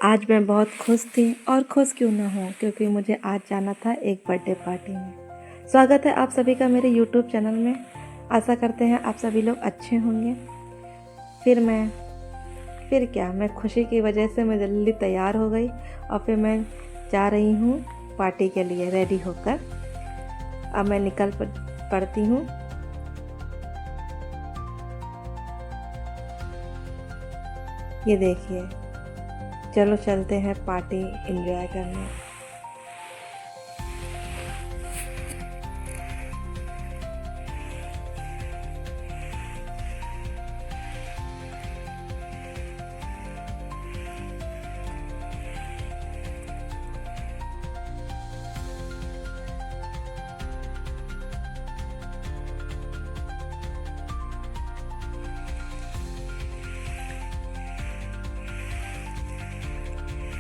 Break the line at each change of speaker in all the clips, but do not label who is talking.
आज मैं बहुत खुश थी और खुश क्यों ना हूँ क्योंकि मुझे आज जाना था एक बर्थडे पार्टी में। स्वागत है आप सभी का मेरे यूट्यूब चैनल में। आशा करते हैं आप सभी लोग अच्छे होंगे। फिर क्या मैं खुशी की वजह से मैं जल्दी तैयार हो गई और फिर मैं जा रही हूँ पार्टी के लिए रेडी होकर। अब मैं निकल पड़ती हूँ। ये देखिए, चलो चलते हैं पार्टी एंजॉय करने।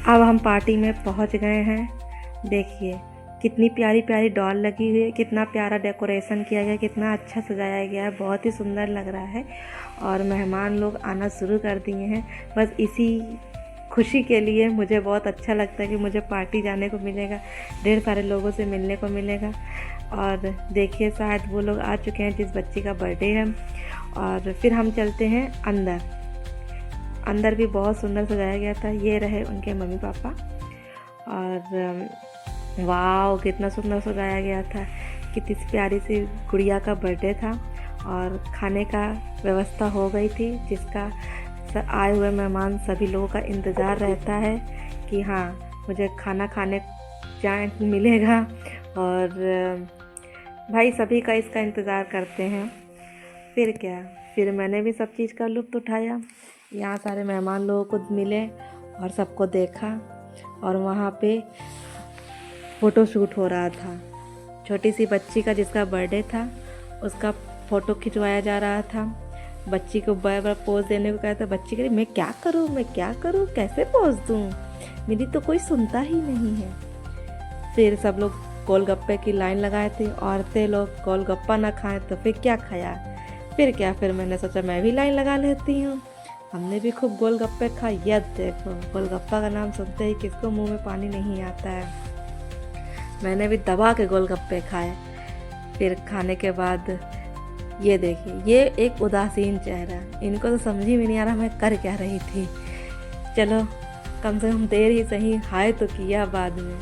अब हम पार्टी में पहुंच गए हैं। देखिए कितनी प्यारी प्यारी डॉल लगी हुई है, कितना प्यारा डेकोरेशन किया गया, कितना अच्छा सजाया गया है, बहुत ही सुंदर लग रहा है। और मेहमान लोग आना शुरू कर दिए हैं। बस इसी खुशी के लिए मुझे बहुत अच्छा लगता है कि मुझे पार्टी जाने को मिलेगा, ढेर सारे लोगों से मिलने को मिलेगा। और देखिए शायद वो लोग आ चुके हैं जिस बच्ची का बर्थडे है। और फिर हम चलते हैं अंदर भी बहुत सुंदर सजाया गया था। ये रहे उनके मम्मी पापा। और वाह कितना सुंदर सजाया गया था। कितनी प्यारी सी गुड़िया का बर्थडे था और खाने का व्यवस्था हो गई थी, जिसका आए हुए मेहमान सभी लोगों का इंतज़ार रहता है कि हाँ मुझे खाना खाने जाए मिलेगा। और भाई सभी का इसका इंतज़ार करते हैं। फिर मैंने भी सब चीज़ का लुत्फ़ उठाया। यहाँ सारे मेहमान लोगों को मिले और सबको देखा। और वहाँ पे फ़ोटो शूट हो रहा था। छोटी सी बच्ची का जिसका बर्थडे था उसका फ़ोटो खिंचवाया जा रहा था। बच्ची को बार बार पोज देने को कहा था। बच्ची कह रही मैं क्या करूँ कैसे पोज दूँ, मेरी तो कोई सुनता ही नहीं है। फिर सब लोग गोलगप्पे की लाइन लगाए थे। औरतें लोग गोलगप्पा ना खाएं तो फिर क्या खाया। फिर मैंने सोचा मैं भी लाइन लगा लेती हूँ। हमने भी खूब गोलगप्पे खाए। यह देखो गोलगप्पा का नाम सुनते ही किसको मुंह में पानी नहीं आता है। मैंने भी दबा के गोलगप्पे खाए। फिर खाने के बाद ये देखिए, ये एक उदासीन चेहरा, इनको तो समझ ही में नहीं आ रहा मैं कर क्या रही थी। चलो कम से कम देर ही सही हाय तो किया। बाद में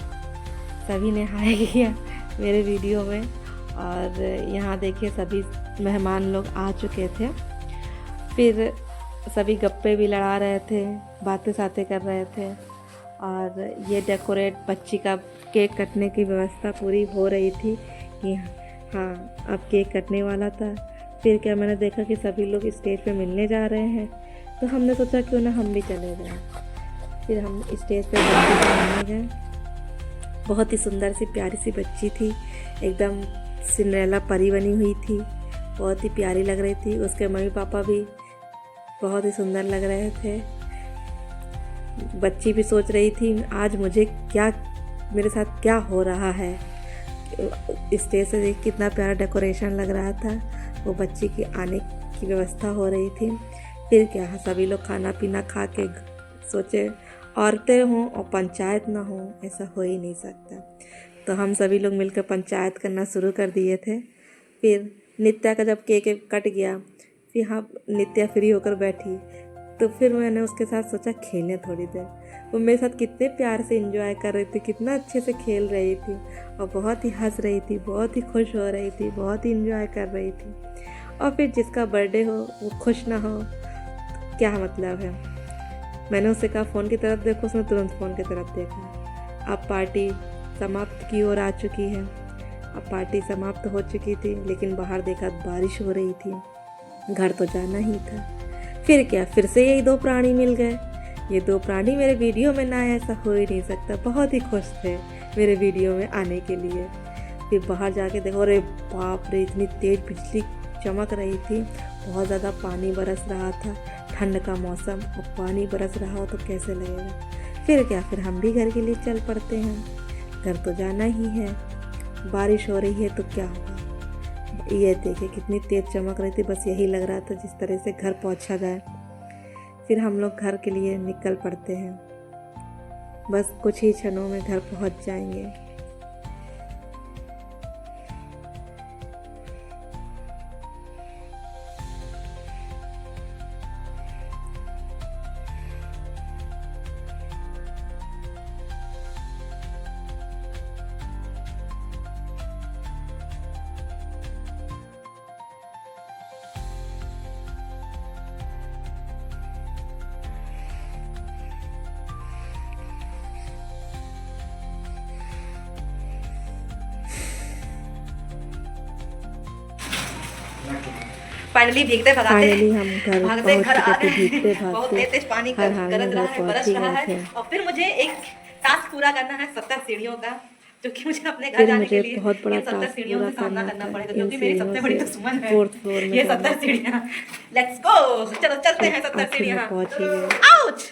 सभी ने हाय किया मेरे वीडियो में। और यहाँ देखिए सभी मेहमान लोग आ चुके थे। फिर सभी गप्पे भी लड़ा रहे थे, बातें कर रहे थे। और ये डेकोरेट बच्ची का केक कटने की व्यवस्था पूरी हो रही थी कि हाँ अब केक कटने वाला था। फिर क्या मैंने देखा कि सभी लोग स्टेज पे मिलने जा रहे हैं, तो हमने सोचा क्यों ना हम भी चले जाएं। फिर हम स्टेज पे बच्ची को मिलने गए। बहुत ही सुंदर सी प्यारी सी बच्ची थी, एकदम सिंड्रेला परी बनी हुई थी, बहुत ही प्यारी लग रही थी। उसके मम्मी पापा भी बहुत ही सुंदर लग रहे थे। बच्ची भी सोच रही थी आज मेरे साथ क्या हो रहा है। स्टेज से देख कितना प्यारा डेकोरेशन लग रहा था। वो बच्ची की आने की व्यवस्था हो रही थी। फिर क्या सभी लोग खाना पीना खा के सोचे औरतें हों और पंचायत ना हो, ऐसा हो ही नहीं सकता। तो हम सभी लोग मिलकर पंचायत करना शुरू कर दिए थे। फिर नित्या का जब केक कट गया, फिर हाँ नित्या फ्री होकर बैठी, तो फिर मैंने उसके साथ सोचा खेलें थोड़ी देर। वो मेरे साथ कितने प्यार से एंजॉय कर रही थी, कितना अच्छे से खेल रही थी और बहुत ही हंस रही थी, बहुत ही खुश हो रही थी, बहुत ही एंजॉय कर रही थी। और फिर जिसका बर्थडे हो वो खुश ना हो तो क्या मतलब है। मैंने उससे कहा फ़ोन की तरफ देखो, उसने तुरंत फ़ोन की तरफ देखा। अब पार्टी समाप्त की ओर आ चुकी है। अब पार्टी समाप्त हो चुकी थी, लेकिन बाहर देखा बारिश हो रही थी, घर तो जाना ही था। फिर से यही दो प्राणी मिल गए। ये दो प्राणी मेरे वीडियो में ना आए, ऐसा हो ही नहीं सकता। बहुत ही खुश थे मेरे वीडियो में आने के लिए। फिर बाहर जाके देखो, अरे बाप रे इतनी तेज़ बिजली चमक रही थी, बहुत ज़्यादा पानी बरस रहा था। ठंड का मौसम और पानी बरस रहा हो तो कैसे लगेगा। फिर हम भी घर के लिए चल पड़ते हैं, घर तो जाना ही है। बारिश हो रही है तो क्या होगा। ये देखिए कितनी तेज़ चमक रही थी, बस यही लग रहा था जिस तरह से घर पहुंचा जाए। फिर हम लोग घर के लिए निकल पड़ते हैं। बस कुछ ही क्षणों में घर पहुंच जाएंगे।
फाइनली भीगते भगाते
फाइनली हम घर
भागते
पहुंच
घर आ
चुके थे,
रहे
भीगते
हैं। बहुत
भागते
तेज पानी
हर हाल में
गरज
घर
रहा है,
पहुंच
बरस
ही
रहा
गए
है।
थे।
और फिर मुझे एक टास्क पूरा करना है 70 सीढ़ियों का, जो कि मुझे अपने घर
फिर
जाने
मुझे
के लिए
बहुत बड़ा
इन 70
टास्क
सीढ़ियों
पूरा
से सामना
करना
करना
था।
पड़ेगा,
इन
क्योंकि मेरी सबसे
सीढ़ियों
बड़ी
से
दुश्मन है
4th फ्लोर में
ये
जाना
70
था।
सीढ़ियाँ। लेट्स गो, चलो चलते हैं 70
आखिर में
सीढ़ियाँ।
पहुंच ही गए।
आउच।